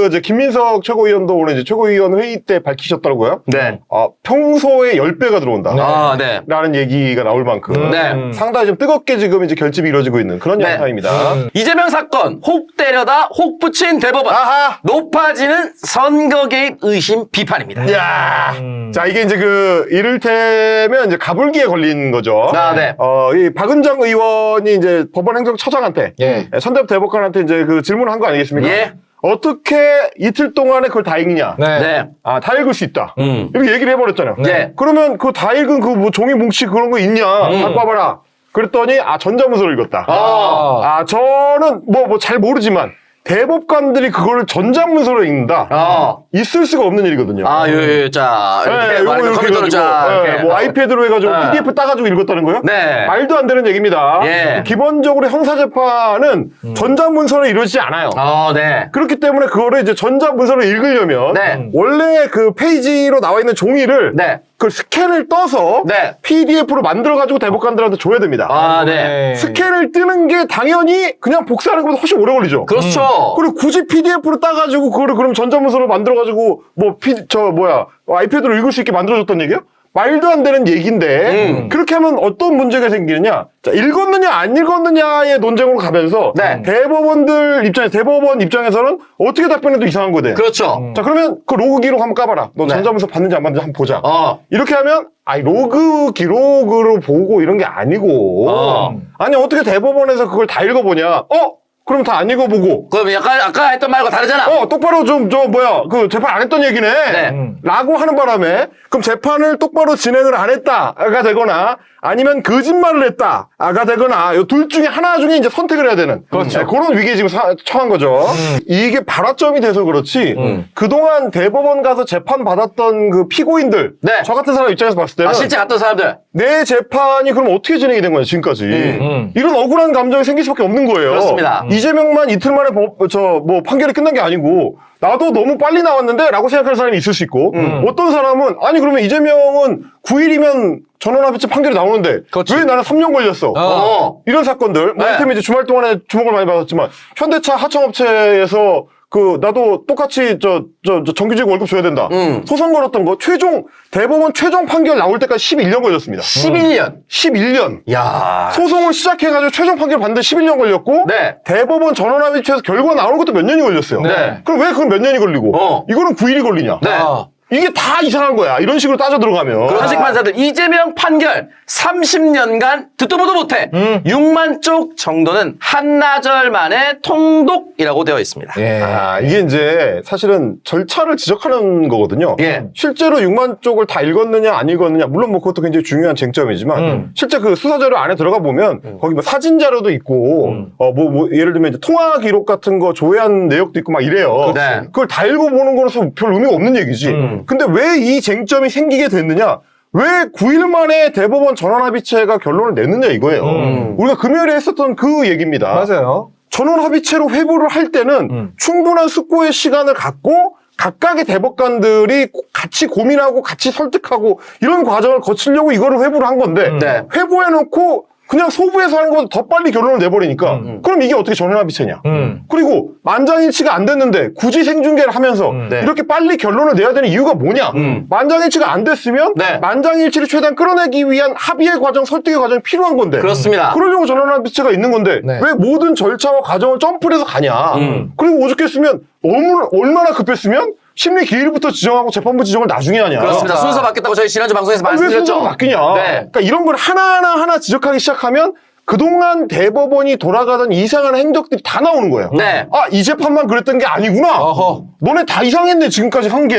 이제 김민석 최고위원도 오늘 이제 최고위원 회의 때 밝히셨더라고요. 네. 평소에 10배가 들어온다. 아, 네. 라는 얘기가 나올 만큼. 네. 상당히 좀 뜨겁게 지금 이제 결집이 이루어지고 있는 그런 네. 양상입니다. 이재명 사건 혹 때려다 혹 붙인 대법원. 아하! 높아지는 선거 개입 의심 비판입니다. 이야. 자, 이게 이제 이를테면 이제 가불기에 걸린 거죠. 아, 네. 이 박은정 의원이 이제 법원 행정처장한테, 선대법 대법관한테 이제 질문을 한 거 아니겠습니까? 예. 어떻게 이틀 동안에 그걸 다 읽냐? 네. 다 읽을 수 있다. 이렇게 얘기를 해버렸잖아요. 네. 그러면 다 읽은 종이 뭉치 그런 거 있냐? 갖고 와봐라. 그랬더니, 전자문서를 읽었다. 저는 잘 모르지만, 대법관들이 그거를 전자문서로 읽는다. 있을 수가 없는 일이거든요. 자, 네, 이렇게 컴퓨터로 자, 이렇게. 아이패드로 해가지고 PDF 따가지고 읽었다는 거예요? 네. 말도 안 되는 얘기입니다. 예. 기본적으로 형사재판은 전자문서로 이루어지지 않아요. 네. 그렇기 때문에 그거를 이제 전자문서로 읽으려면 네. 원래 그 페이지로 나와 있는 종이를 네. 그 스캔을 떠서 네. PDF로 만들어가지고 대법관들한테 줘야 됩니다. 네. 스캔을 뜨는 게 당연히 그냥 복사하는 것보다 훨씬 오래 걸리죠. 그렇죠. 그리고 굳이 PDF로 따가지고 그거를 그럼 전자문서로 만들어가지고 아이패드로 읽을 수 있게 만들어줬단 얘기예요? 말도 안 되는 얘기인데 그렇게 하면 어떤 문제가 생기느냐? 자, 읽었느냐 안 읽었느냐의 논쟁으로 가면서 네. 대법원 입장에서는 어떻게 답변해도 이상한 거대. 그렇죠. 자, 그러면 그 로그 기록 한번 까봐라. 너 전자문서 받는지 안 받는지 한번 보자. 이렇게 하면 로그 기록으로 보고 이런 게 아니고 아니 어떻게 대법원에서 그걸 다 읽어보냐? 그럼 다 안 읽어보고. 그럼 약간 아까 했던 말과 다르잖아. 똑바로 재판 안 했던 얘기네. 네. 라고 하는 바람에, 그럼 재판을 똑바로 진행을 안 했다가 되거나, 아니면 거짓말을 했다가 되거나, 이 둘 중에 하나 중에 이제 선택을 해야 되는. 그렇죠. 그런 위기에 지금 처한 거죠. 이게 발화점이 돼서 그렇지, 그동안 대법원 가서 재판 받았던 그 피고인들, 네. 저 같은 사람 입장에서 봤을 때는, 실제 갔던 사람들. 내 재판이 그럼 어떻게 진행이 된 거야, 지금까지. 이런 억울한 감정이 생길 수밖에 없는 거예요. 그렇습니다. 이재명만 이틀 만에 판결이 끝난 게 아니고, 나도 너무 빨리 나왔는데? 라고 생각하는 사람이 있을 수 있고, 어떤 사람은, 아니, 그러면 이재명은 9일이면 전원합의체 판결이 나오는데, 왜 나는 3년 걸렸어? 이런 사건들, 이를테면 이제 주말 동안에 주목을 많이 받았지만, 현대차 하청업체에서 나도 똑같이 정규직 월급 줘야 된다. 소송 걸었던 거, 대법원 최종 판결 나올 때까지 11년 걸렸습니다. 11년. 야. 소송을 시작해가지고 최종 판결 받는데 11년 걸렸고, 네. 대법원 전원합의체에서 결과 나오는 것도 몇 년이 걸렸어요. 네. 그럼 왜 그건 몇 년이 걸리고, 이거는 9일이 걸리냐? 네. 이게 다 이상한 거야. 이런 식으로 따져 들어가면. 한식 판사들 이재명 판결 30년간 듣도 보도 못해 6만 쪽 정도는 한나절 만에 통독이라고 되어 있습니다. 이게 이제 사실은 절차를 지적하는 거거든요. 예. 실제로 6만 쪽을 다 읽었느냐 안 읽었느냐, 물론 그것도 굉장히 중요한 쟁점이지만 실제 그 수사자료 안에 들어가 보면 거기 사진 자료도 있고 예를 들면 이제 통화 기록 같은 거 조회한 내역도 있고 막 이래요. 네. 그걸 다 읽어보는 거로서 별 의미가 없는 얘기지. 근데 왜 이 쟁점이 생기게 됐느냐? 왜 9일 만에 대법원 전원합의체가 결론을 냈느냐 이거예요. 우리가 금요일에 했었던 그 얘기입니다. 맞아요. 전원합의체로 회부를 할 때는 충분한 숙고의 시간을 갖고 각각의 대법관들이 같이 고민하고 같이 설득하고 이런 과정을 거치려고 이거를 회부를 한 건데 네. 회부해놓고 그냥 소부에서 하는 것보다 더 빨리 결론을 내버리니까 그럼 이게 어떻게 전원합의체냐. 그리고 만장일치가 안 됐는데 굳이 생중계를 하면서 이렇게 빨리 결론을 내야 되는 이유가 뭐냐. 만장일치가 안 됐으면 네. 만장일치를 최대한 끌어내기 위한 합의의 과정, 설득의 과정이 필요한 건데 그렇습니다. 그러려고 전원합의체가 있는 건데 네. 왜 모든 절차와 과정을 점프를 해서 가냐. 그리고 오죽했으면 얼마나 급했으면 심리 기일부터 지정하고 재판부 지정을 나중에 하냐. 그렇습니다. 순서 바뀌었다고 저희 지난주 방송에서 왜 말씀드렸죠. 순서가 바뀌냐. 네. 그러니까 이런 걸 하나하나 지적하기 시작하면 그동안 대법원이 돌아가던 이상한 행적들이 다 나오는 거예요. 네. 이 재판만 그랬던 게 아니구나. 너네 다 이상했네, 지금까지 한 게.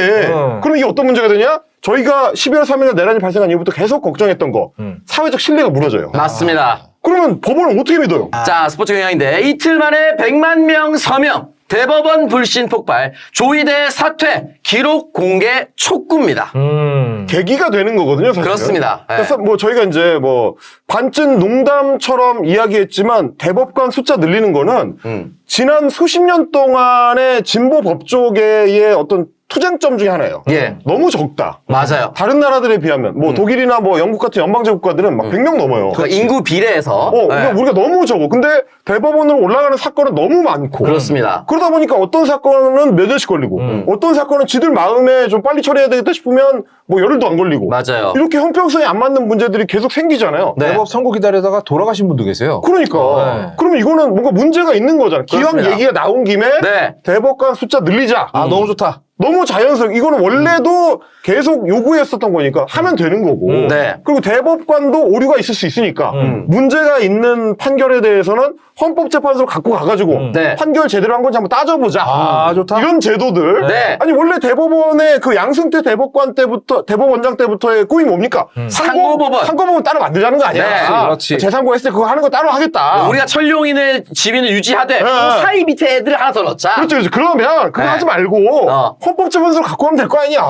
그럼 이게 어떤 문제가 되냐? 저희가 12월 3일 내란이 발생한 이후부터 계속 걱정했던 거. 사회적 신뢰가 무너져요. 맞습니다. 그러면 법원을 어떻게 믿어요? 자, 스포츠 경향인데 이틀 만에 100만 명 서명. 대법원 불신 폭발, 조이대 사퇴, 기록 공개 촉구입니다. 계기가 되는 거거든요, 사실. 그렇습니다. 네. 그래서 저희가 이제 반쯤 농담처럼 이야기했지만 대법관 숫자 늘리는 거는 지난 수십 년 동안의 진보 법조계의 어떤 투쟁점 중에 하나예요. 예. 너무 적다. 맞아요. 다른 나라들에 비하면 뭐 독일이나 뭐 영국 같은 연방제 국가들은 막 100명 넘어요. 그 인구 비례에서. 그러니까 우리가 너무 적어. 근데 대법원으로 올라가는 사건은 너무 많고. 그렇습니다. 그러다 보니까 어떤 사건은 몇 년씩 걸리고, 어떤 사건은 지들 마음에 좀 빨리 처리해야 되겠다 싶으면 뭐 열흘도 안 걸리고. 맞아요. 이렇게 형평성이 안 맞는 문제들이 계속 생기잖아요. 네. 대법 선고 기다리다가 돌아가신 분도 계세요. 그러니까. 네. 그러면 이거는 뭔가 문제가 있는 거잖아. 기왕 그렇습니다. 얘기가 나온 김에 네. 대법관 숫자 늘리자. 아, 너무 좋다. 너무 자연스럽게 이거는 원래도 계속 요구했었던 거니까 하면 되는 거고. 네. 그리고 대법관도 오류가 있을 수 있으니까 문제가 있는 판결에 대해서는 헌법재판소로 갖고 가가지고 네. 판결 제대로 한 건지 한번 따져보자. 아, 좋다. 이런 제도들. 네. 아니 원래 대법원의 그 양승태 대법관 때부터 대법원장 때부터의 꿈이 뭡니까? 상고법원. 상고법원 따로 만들자는 거 아니야? 네. 그렇지. 재상고 했을 때 그거 하는 거 따로 하겠다. 우리가 천룡인의 지위는 유지하되 그 사이 밑에 애들 하나 더 넣자. 그렇죠. 그렇죠. 그러면 그거 네. 하지 말고 헌법재판소로 갖고 가면 될 거 아니야.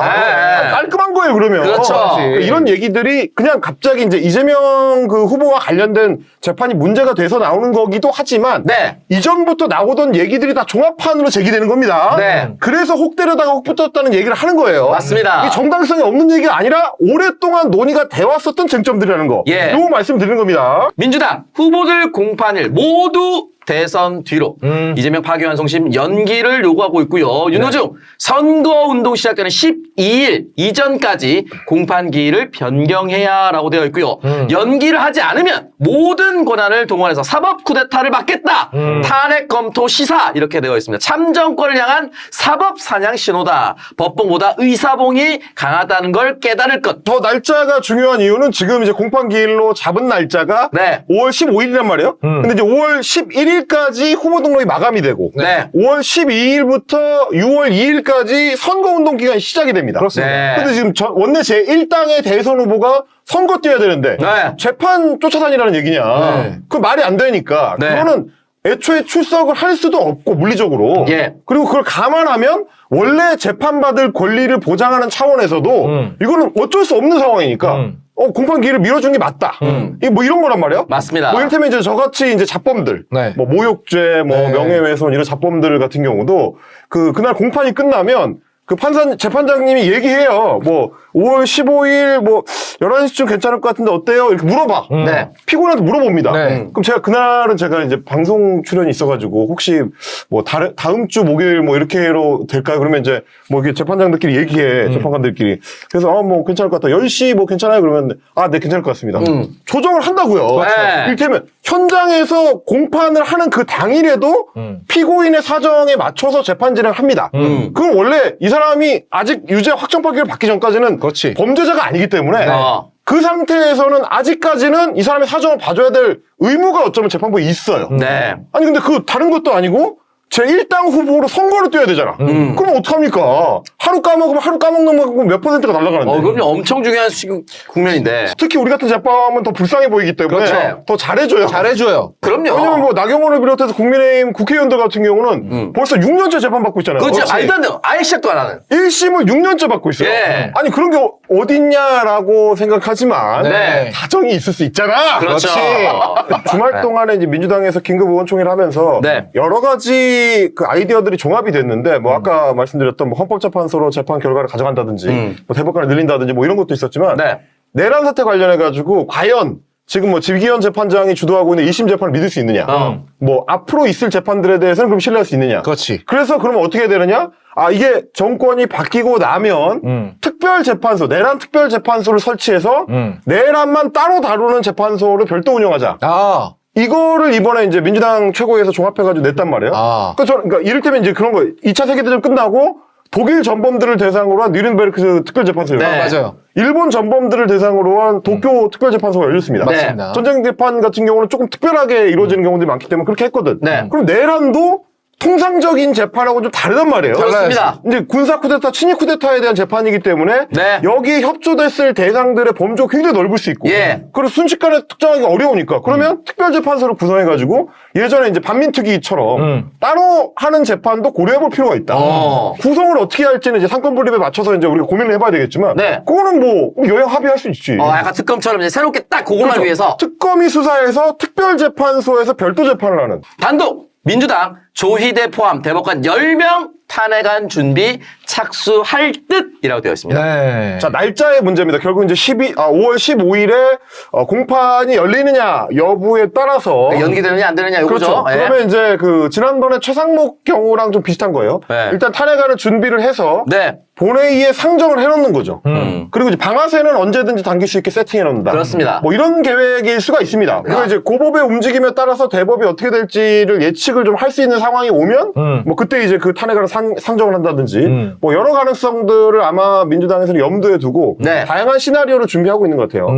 네. 깔끔한 거예요, 그러면. 그렇죠. 그러니까 이런 얘기들이 그냥 갑자기 이제 이재명 그 후보와 관련된 재판이 문제가 돼서 나오는 거기도 하지만 네. 이전부터 나오던 얘기들이 다 종합판으로 제기되는 겁니다. 네. 그래서 혹 때려다가 혹 붙었다는 얘기를 하는 거예요. 맞습니다. 이게 정당성이 없는 얘기가 아니라 오랫동안 논의가 되었었던 쟁점들이라는 거. 예. 요거 말씀드리는 겁니다. 민주당 후보들 공판일 모두 대선 뒤로 이재명 파기환송심 연기를 요구하고 있고요. 윤호중 선거운동 시작되는 12일 이전까지 공판기일을 변경해야라고 되어 있고요. 연기를 하지 않으면 모든 권한을 동원해서 사법 쿠데타를 막겠다. 탄핵 검토 시사 이렇게 되어 있습니다. 참정권을 향한 사법 사냥 신호다. 법봉보다 의사봉이 강하다는 걸 깨달을 것. 더 날짜가 중요한 이유는 지금 이제 공판기일로 잡은 날짜가 네. 5월 15일이란 말이에요. 근데 이제 5월 11일까지 후보 등록이 마감이 되고 네. 5월 12일부터 6월 2일까지 선거운동 기간이 시작이 됩니다. 그렇습니다. 네. 근데 지금 원내 제1당의 대선 후보가 선거 뛰어야 되는데 네. 재판 쫓아다니라는 얘기냐. 네. 그 말이 안 되니까 네. 그거는 애초에 출석을 할 수도 없고 물리적으로. 예. 그리고 그걸 감안하면 원래 재판받을 권리를 보장하는 차원에서도 이거는 어쩔 수 없는 상황이니까 공판 기일을 밀어준 게 맞다. 이게 뭐 이런 거란 말이에요. 맞습니다. 뭐 이를테면 이제 저같이 이제 자범들, 네. 뭐 모욕죄, 뭐 네. 명예훼손 이런 자범들 같은 경우도 그날 공판이 끝나면 그 재판장님이 얘기해요. 뭐 5월 15일 뭐 11시쯤 괜찮을 것 같은데 어때요? 이렇게 물어봐. 네. 피고인한테 물어봅니다. 네. 그럼 그날은 제가 이제 방송 출연이 있어가지고 혹시 뭐 다음 주 목요일 뭐 이렇게로 될까요? 그러면 이제 뭐 이게 재판장들끼리 얘기해. 재판관들끼리. 그래서 뭐 괜찮을 것 같다. 10시 뭐 괜찮아요? 그러면 네 괜찮을 것 같습니다. 조정을 한다고요. 네. 이를테면 현장에서 공판을 하는 그 당일에도 피고인의 사정에 맞춰서 재판 진행합니다. 그건 원래 이 사람이 아직 유죄 확정 판결을 받기 전까지는 그렇지. 범죄자가 아니기 때문에 그 상태에서는 아직까지는 이 사람의 사정을 봐줘야 될 의무가 어쩌면 재판부에 있어요. 네. 아니 근데 그 다른 것도 아니고 제1당 후보로 선거를 뛰어야 되잖아. 그럼 어떡합니까? 하루 까먹으면 하루 까먹는 만큼 몇 %가 날아가는데. 그럼요. 엄청 중요한 국면인데. 특히 우리 같은 재판은 더 불쌍해 보이기 때문에 그렇죠. 더 잘해줘요. 잘해줘요. 그럼요. 왜냐면 뭐 나경원을 비롯해서 국민의힘 국회의원들 같은 경우는 벌써 6년째 재판받고 있잖아요. 그렇죠. 말도 안 돼요. 아예 시작도 안 하는. 1심을 6년째 받고 있어요. 예. 아니 그런 게 어딨냐라고 생각하지만 네. 사정이 있을 수 있잖아. 그렇죠. 주말 동안에 이제 민주당에서 긴급 의원총회를 하면서 네. 여러 가지 그 아이디어들이 종합이 됐는데 뭐 아까 말씀드렸던 뭐 헌법재판소로 재판 결과를 가져간다든지 뭐 대법관을 늘린다든지 뭐 이런 것도 있었지만 네. 내란 사태 관련해 가지고 과연 지금 뭐 지기현 재판장이 주도하고 있는 1심 재판을 믿을 수 있느냐? 뭐 앞으로 있을 재판들에 대해서는 그럼 신뢰할 수 있느냐? 그렇지. 그래서 그러면 어떻게 해야 되느냐? 이게 정권이 바뀌고 나면 특별재판소, 내란 특별재판소를 설치해서 내란만 따로 다루는 재판소를 별도 운영하자. 아. 이거를 이번에 이제 민주당 최고위에서 종합해가지고 냈단 말이에요. 그러니까 이를테면 이제 그런 거예요. 2차 세계대전 끝나고 독일 전범들을 대상으로 한 뉘른베르크 특별재판소요. 네. 맞아요. 일본 전범들을 대상으로 한 도쿄 특별재판소가 열렸습니다. 네. 맞습니다. 전쟁 재판 같은 경우는 조금 특별하게 이루어지는 경우들이 많기 때문에 그렇게 했거든. 네. 그럼 내란도 통상적인 재판하고 좀 다르단 말이에요. 그렇습니다. 이제 군사 쿠데타, 친위 쿠데타에 대한 재판이기 때문에 네. 여기에 협조됐을 대상들의 범주가 굉장히 넓을 수 있고 예. 그리고 순식간에 특정하기가 어려우니까 그러면 특별재판소를 구성해가지고 예전에 이제 반민특위처럼 따로 하는 재판도 고려해볼 필요가 있다. 구성을 어떻게 할지는 이제 상권분립에 맞춰서 이제 우리가 고민을 해봐야 되겠지만 네. 그거는 뭐 여야 합의할 수 있지. 약간 특검처럼 이제 새롭게 딱 그것만 그렇죠. 위해서 특검이 수사해서 특별재판소에서 별도 재판을 하는. 단독 민주당 조희대 포함 대법관 10명 탄핵안 준비 착수할 듯이라고 되어 있습니다. 네. 자, 날짜의 문제입니다. 결국 이제 5월 15일에 공판이 열리느냐 여부에 따라서 연기되느냐 안 되느냐 그렇죠. 이거죠. 예. 그러면 이제 그 지난번에 최상목 경우랑 좀 비슷한 거예요. 네. 일단 탄핵안을 준비를 해서 네. 본회의에 상정을 해놓는 거죠. 그리고 이제 방아쇠는 언제든지 당길 수 있게 세팅해 놓는다. 그렇습니다. 뭐 이런 계획일 수가 있습니다. 그리고 이제 고법의 움직임에 따라서 대법이 어떻게 될지를 예측을 좀 할 수 있는 상황이 오면 뭐 그때 이제 그 탄핵안을 상정을 한다든지 뭐 여러 가능성들을 아마 민주당에서는 염두에 두고 네. 다양한 시나리오를 준비하고 있는 것 같아요.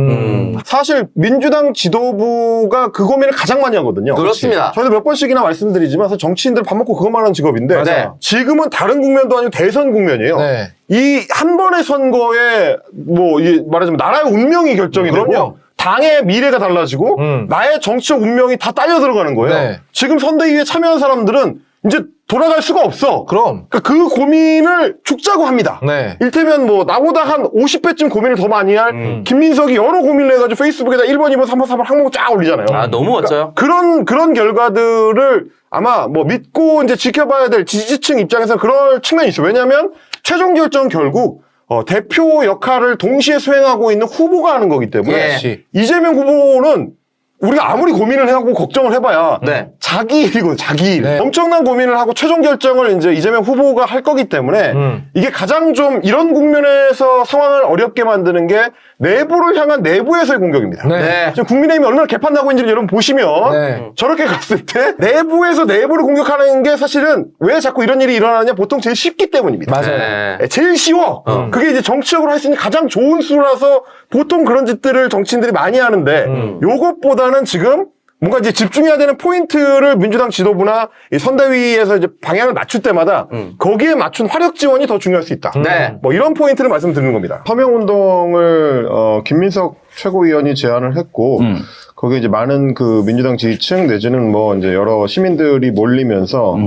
사실 민주당 지도부가 그 고민을 가장 많이 하거든요. 그렇습니다. 저희도 몇 번씩이나 말씀드리지만 사실 정치인들 밥 먹고 그것만 하는 직업인데 맞아요. 지금은 다른 국면도 아니고 대선 국면이에요. 네. 이 한 번의 선거에 뭐 말하자면 나라의 운명이 결정이 되고 그럼요. 당의 미래가 달라지고 나의 정치적 운명이 다 딸려 들어가는 거예요. 네. 지금 선대위에 참여한 사람들은 이제 돌아갈 수가 없어. 그럼. 그러니까 그 고민을 죽자고 합니다. 네. 일테면 뭐 나보다 한 50배쯤 고민을 더 많이 할 김민석이 여러 고민을 해가지고 페이스북에다 1번, 2번, 3번, 4번 항목 쫙 올리잖아요. 아, 너무 멋져요. 그런 결과들을 아마 뭐 믿고 이제 지켜봐야 될 지지층 입장에서 그럴 측면이 있어요. 왜냐하면 최종 결정 결국 대표 역할을 동시에 수행하고 있는 후보가 하는 거기 때문에 예. 그렇지. 이재명 후보는 우리가 아무리 고민을 하고 걱정을 해봐야 네. 자기 일이고 자기 일. 네. 엄청난 고민을 하고 최종 결정을 이제 이재명 후보가 할 거기 때문에 이게 가장 좀 이런 국면에서 상황을 어렵게 만드는 게 내부를 향한 내부에서의 공격입니다. 네. 네. 지금 국민의힘이 얼마나 개판나고 있는지 여러분 보시면 네. 저렇게 갔을 때 내부에서 내부를 공격하는 게 사실은 왜 자꾸 이런 일이 일어나냐 보통 제일 쉽기 때문입니다. 맞아요. 네. 제일 쉬워. 그게 이제 정치적으로 할 수 있는 가장 좋은 수라서 보통 그런 짓들을 정치인들이 많이 하는데 요것보다는 지금 뭔가 이제 집중해야 되는 포인트를 민주당 지도부나 이 선대위에서 이제 방향을 맞출 때마다 거기에 맞춘 화력 지원이 더 중요할 수 있다. 네. 뭐 이런 포인트를 말씀드리는 겁니다. 서명운동을 김민석 최고위원이 제안을 했고 거기에 이제 많은 그 민주당 지지층 내지는 뭐 이제 여러 시민들이 몰리면서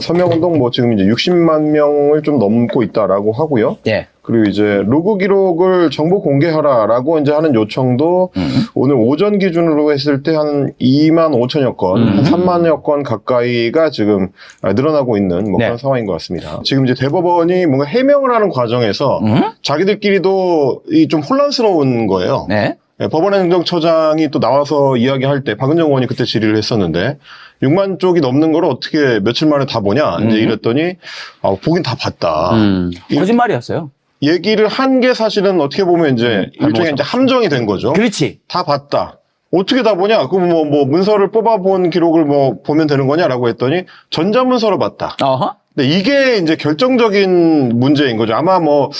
서명운동 뭐 지금 이제 60만 명을 좀 넘고 있다라고 하고요. 예. 그리고 이제 로그 기록을 정보 공개하라라고 이제 하는 요청도 오늘 오전 기준으로 했을 때 한 2만 5천여 건, 한 3만여 건 가까이가 지금 늘어나고 있는 뭐 네. 그런 상황인 것 같습니다. 지금 이제 대법원이 뭔가 해명을 하는 과정에서 자기들끼리도 이 좀 혼란스러운 거예요. 네. 예, 법원행정처장이 또 나와서 이야기할 때 박은정 의원이 그때 질의를 했었는데 6만 쪽이 넘는 걸 어떻게 며칠 만에 다 보냐 이제 이랬더니 보긴 다 봤다. 거짓말이었어요. 얘기를 한 게 사실은 어떻게 보면 이제 일종의 이제 함정이 된 거죠. 그렇지. 다 봤다. 어떻게 다 보냐? 그럼 뭐 문서를 뽑아본 기록을 뭐 보면 되는 거냐라고 했더니 전자문서로 봤다. 어허. 근데 이게 이제 결정적인 문제인 거죠. 아마 뭐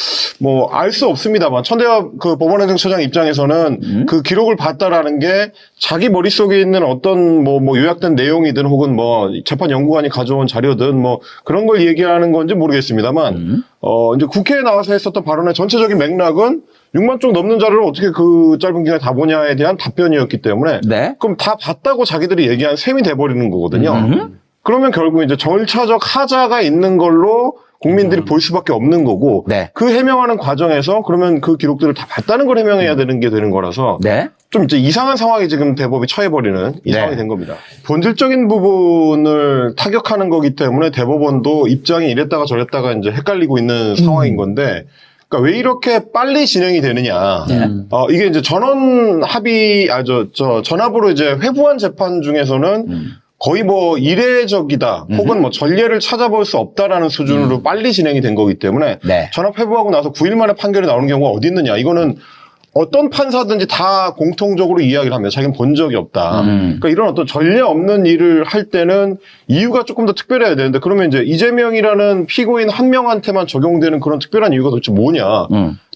알 수 없습니다만 천대엽 그 법원행정처장 입장에서는 그 기록을 봤다라는 게 자기 머릿속에 있는 어떤 뭐 요약된 내용이든 혹은 뭐 재판 연구관이 가져온 자료든 뭐 그런 걸 얘기하는 건지 모르겠습니다만 이제 국회에 나와서 했었던 발언의 전체적인 맥락은 6만 쪽 넘는 자료를 어떻게 그 짧은 기간에 다 보냐에 대한 답변이었기 때문에 네. 그럼 다 봤다고 자기들이 얘기한 셈이 돼버리는 거거든요. 그러면 결국 이제 절차적 하자가 있는 걸로 국민들이 볼 수밖에 없는 거고 네. 그 해명하는 과정에서 그러면 그 기록들을 다 봤다는 걸 해명해야 되는 게 되는 거라서 네. 좀 이제 이상한 상황이 지금 대법이 처해버리는 이 네. 상황이 된 겁니다. 본질적인 부분을 타격하는 거기 때문에 대법원도 입장이 이랬다가 저랬다가 이제 헷갈리고 있는 상황인 건데 그러니까 왜 이렇게 빨리 진행이 되느냐. 이게 이제 전원 합의, 전압으로 이제 회부한 재판 중에서는 거의 뭐 이례적이다 혹은 뭐 전례를 찾아볼 수 없다라는 수준으로 빨리 진행이 된 거기 때문에 네. 전압 회부하고 나서 9일 만에 판결이 나오는 경우가 어디 있느냐. 이거는 어떤 판사든지 다 공통적으로 이야기를 합니다. 자기는 본 적이 없다. 그러니까 이런 어떤 전례 없는 일을 할 때는 이유가 조금 더 특별해야 되는데 그러면 이제 이재명이라는 피고인 한 명한테만 적용되는 그런 특별한 이유가 도대체 뭐냐.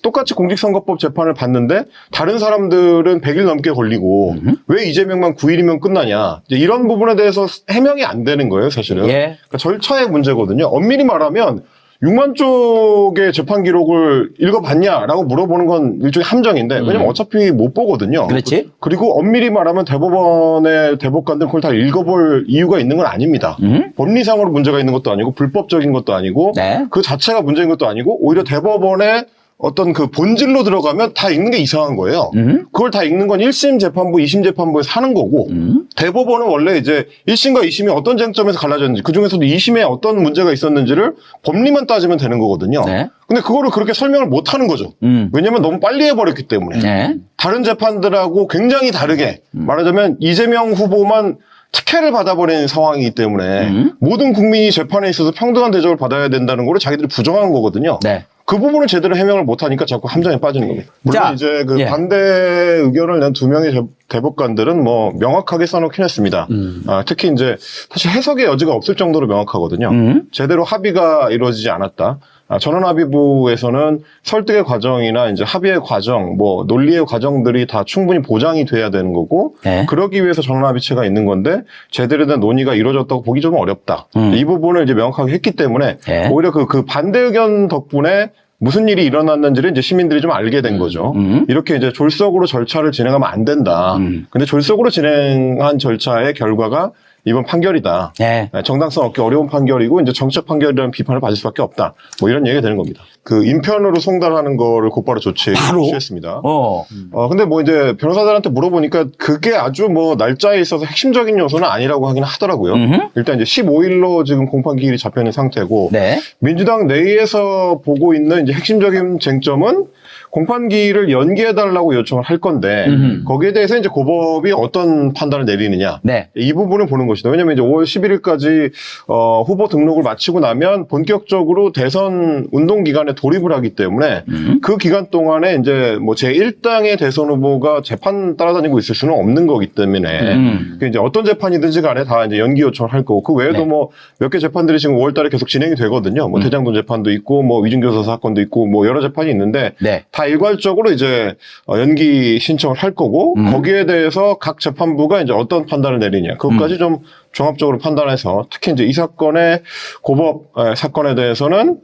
똑같이 공직선거법 재판을 받는데 다른 사람들은 100일 넘게 걸리고 왜 이재명만 9일이면 끝나냐. 이제 이런 부분에 대해서 해명이 안 되는 거예요, 사실은. 예. 그러니까 절차의 문제거든요. 엄밀히 말하면 6만 쪽의 재판 기록을 읽어봤냐라고 물어보는 건 일종의 함정인데 왜냐면 어차피 못 보거든요. 그렇지. 그리고 엄밀히 말하면 대법원의 대법관들은 그걸 다 읽어볼 이유가 있는 건 아닙니다. 법리상으로 문제가 있는 것도 아니고 불법적인 것도 아니고 네. 그 자체가 문제인 것도 아니고 오히려 대법원의 어떤 그 본질로 들어가면 다 읽는 게 이상한 거예요. 그걸 다 읽는 건 1심 재판부, 2심 재판부에서 하는 거고 대법원은 원래 이제 1심과 2심이 어떤 쟁점에서 갈라졌는지 그중에서도 2심에 어떤 문제가 있었는지를 법리만 따지면 되는 거거든요. 네. 근데 그거를 그렇게 설명을 못 하는 거죠. 왜냐면 너무 빨리 해버렸기 때문에. 네. 다른 재판들하고 굉장히 다르게 말하자면 이재명 후보만 특혜를 받아버리는 상황이기 때문에 모든 국민이 재판에 있어서 평등한 대접을 받아야 된다는 거를 자기들이 부정한 거거든요. 네. 그 부분을 제대로 해명을 못하니까 자꾸 함정에 빠지는 겁니다. 물론 자, 이제 그 예. 반대 의견을 낸 두 명의 대법관들은 뭐 명확하게 써놓긴 했습니다. 특히 이제 사실 해석의 여지가 없을 정도로 명확하거든요. 제대로 합의가 이루어지지 않았다. 전원합의부에서는 설득의 과정이나 이제 합의의 과정, 뭐 논리의 과정들이 다 충분히 보장이 돼야 되는 거고, 네. 그러기 위해서 전원합의체가 있는 건데 제대로 된 논의가 이루어졌다고 보기 좀 어렵다. 이 부분을 이제 명확하게 했기 때문에 네. 오히려 그 반대 의견 덕분에 무슨 일이 일어났는지를 이제 시민들이 좀 알게 된 거죠. 이렇게 이제 졸속으로 절차를 진행하면 안 된다. 근데 졸속으로 진행한 절차의 결과가 이번 판결이다. 네. 정당성 얻기 어려운 판결이고 이제 정치적 판결이라는 비판을 받을 수밖에 없다. 뭐 이런 얘기가 되는 겁니다. 그 인편으로 송달하는 거를 곧바로 조치했습니다. 근데 뭐 이제 변호사들한테 물어보니까 그게 아주 뭐 날짜에 있어서 핵심적인 요소는 아니라고 하긴 하더라고요. 일단 이제 15일로 지금 공판 기일이 잡혀 있는 상태고 네. 민주당 내에서 보고 있는 이제 핵심적인 쟁점은 공판기일을 연기해달라고 요청을 할 건데 거기에 대해서 이제 고법이 어떤 판단을 내리느냐 네. 이 부분을 보는 것이다. 왜냐하면 이제 5월 11일까지 후보 등록을 마치고 나면 본격적으로 대선 운동 기간에 돌입을 하기 때문에 그 기간 동안에 이제 뭐 제1당의 대선 후보가 재판 따라다니고 있을 수는 없는 거기 때문에 그 이제 어떤 재판이든지 간에 다 이제 연기 요청을 할 거고 그 외에도 네. 뭐 몇 개 재판들이 지금 5월달에 계속 진행이 되거든요. 뭐 대장동 재판도 있고 뭐 위증교사 사건도 있고 뭐 여러 재판이 있는데 네. 다 일괄적으로 이제 연기 신청을 할 거고 거기에 대해서 각 재판부가 이제 어떤 판단을 내리냐 그것까지 좀 종합적으로 판단해서 특히 이제 이 사건의 고법 사건에 대해서는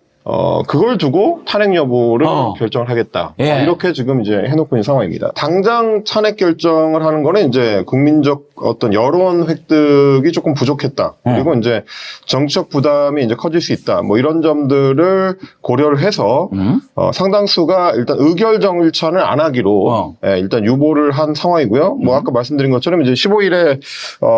그걸 두고 탄핵 여부를 결정을 하겠다. 예. 이렇게 지금 이제 해놓고 있는 상황입니다. 당장 탄핵 결정을 하는 거는 이제 국민적 어떤 여론 획득이 조금 부족했다. 그리고 이제 정치적 부담이 이제 커질 수 있다. 뭐 이런 점들을 고려를 해서 상당수가 일단 의결 절차는 안 하기로 일단 유보를 한 상황이고요. 뭐 아까 말씀드린 것처럼 이제 15일에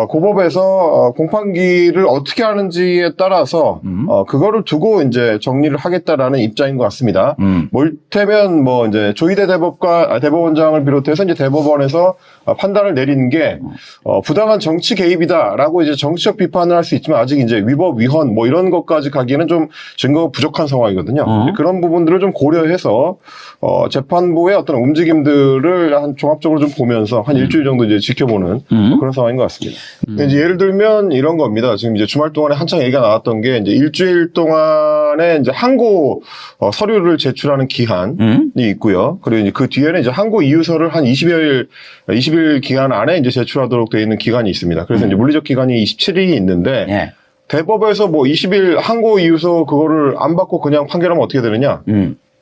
고법에서 공판기를 어떻게 하는지에 따라서 그거를 두고 이제 정리를 하겠다라는 입장인 것 같습니다. 뭐 이를테면 뭐 이제 조희대 대법원장을 비롯해서 이제 대법원에서 판단을 내리는 게 부당한 정치 개입이다라고 이제 정치적 비판을 할 수 있지만 아직 이제 위법 위헌 뭐 이런 것까지 가기에는 좀 증거가 부족한 상황이거든요. 그런 부분들을 좀 고려해서 재판부의 어떤 움직임들을 한 종합적으로 좀 보면서 한 일주일 정도 이제 지켜보는 뭐 그런 상황인 것 같습니다. 이제 예를 들면 이런 겁니다. 지금 이제 주말 동안에 한창 얘기가 나왔던 게 이제 일주일 동안에 이제 항고 서류를 제출하는 기한이 있고요. 그리고 이제 그 뒤에는 이제 항고 이유서를 한 20일 기간 안에 이제 제출하도록 되어 있는 기간이 있습니다. 그래서 이제 물리적 기간이 27일이 있는데 예. 대법에서 뭐 20일 항고 이유서 그거를 안 받고 그냥 판결하면 어떻게 되느냐?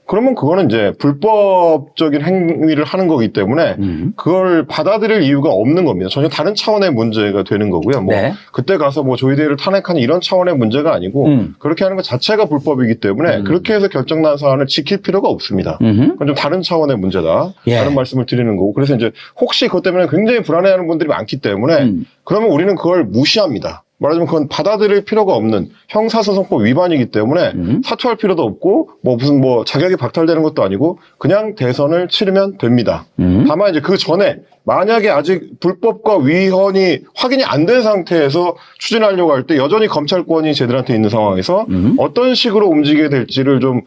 그러면 그거는 이제 불법적인 행위를 하는 거기 때문에 그걸 받아들일 이유가 없는 겁니다. 전혀 다른 차원의 문제가 되는 거고요. 뭐 네. 그때 가서 뭐 조희대를 탄핵하는 이런 차원의 문제가 아니고 그렇게 하는 것 자체가 불법이기 때문에 그렇게 해서 결정난 사안을 지킬 필요가 없습니다. 그건 좀 다른 차원의 문제다. 예. 다른 말씀을 드리는 거고. 그래서 이제 혹시 그것 때문에 굉장히 불안해하는 분들이 많기 때문에 그러면 우리는 그걸 무시합니다. 말하자면 그건 받아들일 필요가 없는 형사소송법 위반이기 때문에 사퇴할 필요도 없고 뭐 무슨 뭐 자격이 박탈되는 것도 아니고 그냥 대선을 치르면 됩니다. 다만 이제 그 전에 만약에 아직 불법과 위헌이 확인이 안 된 상태에서 추진하려고 할 때 여전히 검찰권이 쟤들한테 있는 상황에서 어떤 식으로 움직이게 될지를 좀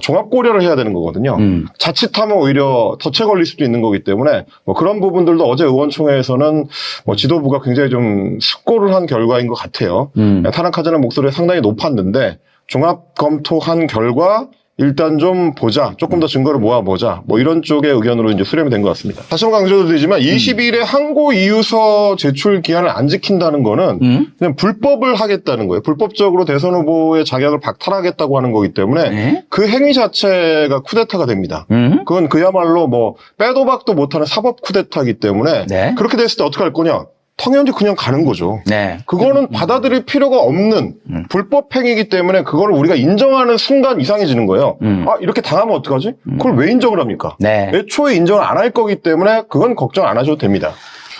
종합 고려를 해야 되는 거거든요. 자칫하면 오히려 덫에 걸릴 수도 있는 거기 때문에 뭐 그런 부분들도 어제 의원총회에서는 뭐 지도부가 굉장히 좀 숙고를 한 결과인 것 같아요. 탄핵하자는 목소리가 상당히 높았는데 종합 검토한 결과 일단 좀 보자. 조금 더 증거를 모아보자. 뭐 이런 쪽의 의견으로 이제 수렴이 된 것 같습니다. 다시 한번 강조드리지만 20일에 항고 이유서 제출 기한을 안 지킨다는 거는 그냥 불법을 하겠다는 거예요. 불법적으로 대선 후보의 자격을 박탈하겠다고 하는 거기 때문에 네. 그 행위 자체가 쿠데타가 됩니다. 그건 그야말로 뭐 빼도 박도 못하는 사법 쿠데타이기 때문에 네. 그렇게 됐을 때 어떻게 할 거냐? 당연히 그냥 가는 거죠. 네. 그거는 받아들일 필요가 없는 불법 행위이기 때문에 그걸 우리가 인정하는 순간 이상해지는 거예요. 아, 이렇게 당하면 어떡하지? 그걸 왜 인정을 합니까? 네. 애초에 인정을 안 할 거기 때문에 그건 걱정 안 하셔도 됩니다.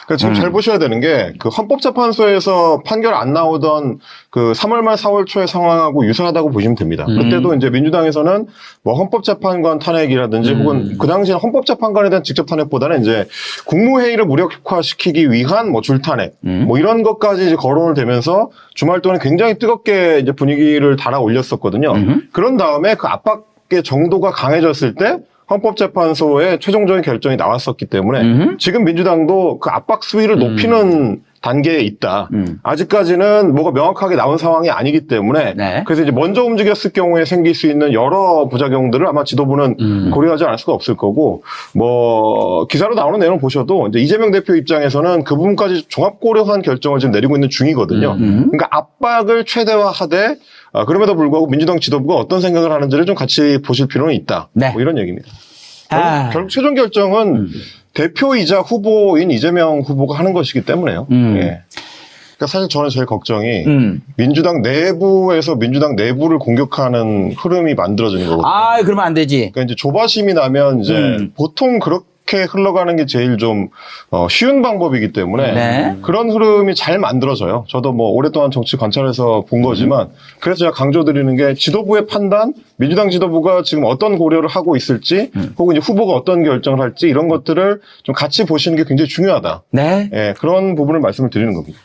그러니까 지금 잘 보셔야 되는 게 그 헌법재판소에서 판결 안 나오던 그 3월 말 4월 초의 상황하고 유사하다고 보시면 됩니다. 그때도 이제 민주당에서는 뭐 헌법재판관 탄핵이라든지 혹은 그 당시에 헌법재판관에 대한 직접 탄핵보다는 이제 국무회의를 무력화시키기 위한 뭐 줄탄핵 뭐 이런 것까지 이제 거론을 되면서 주말 동안에 굉장히 뜨겁게 이제 분위기를 달아 올렸었거든요. 그런 다음에 그 압박의 정도가 강해졌을 때 헌법재판소의 최종적인 결정이 나왔었기 때문에 지금 민주당도 그 압박 수위를 높이는 단계에 있다. 아직까지는 뭐가 명확하게 나온 상황이 아니기 때문에 네. 그래서 이제 먼저 움직였을 경우에 생길 수 있는 여러 부작용들을 아마 지도부는 고려하지 않을 수가 없을 거고 뭐 기사로 나오는 내용을 보셔도 이제 이재명 대표 입장에서는 그 부분까지 종합 고려한 결정을 지금 내리고 있는 중이거든요. 그러니까 압박을 최대화하되 그럼에도 불구하고 민주당 지도부가 어떤 생각을 하는지를 좀 같이 보실 필요는 있다. 네. 뭐 이런 얘기입니다. 아. 결국 최종 결정은 대표이자 후보인 이재명 후보가 하는 것이기 때문에요. 예. 그러니까 사실 저는 제일 걱정이 민주당 내부에서 민주당 내부를 공격하는 흐름이 만들어지는 거거든요. 아, 그러면 안 되지. 그러니까 이제 조바심이 나면 이제 보통 그렇게 흘러가는 게 제일 좀 쉬운 방법이기 때문에 네. 그런 흐름이 잘 만들어져요. 저도 뭐 오랫동안 정치 관찰해서 본 거지만 그래서 제가 강조드리는 게 지도부의 판단, 민주당 지도부가 지금 어떤 고려를 하고 있을지 혹은 이제 후보가 어떤 결정을 할지 이런 것들을 좀 같이 보시는 게 굉장히 중요하다. 네. 예, 그런 부분을 말씀을 드리는 겁니다.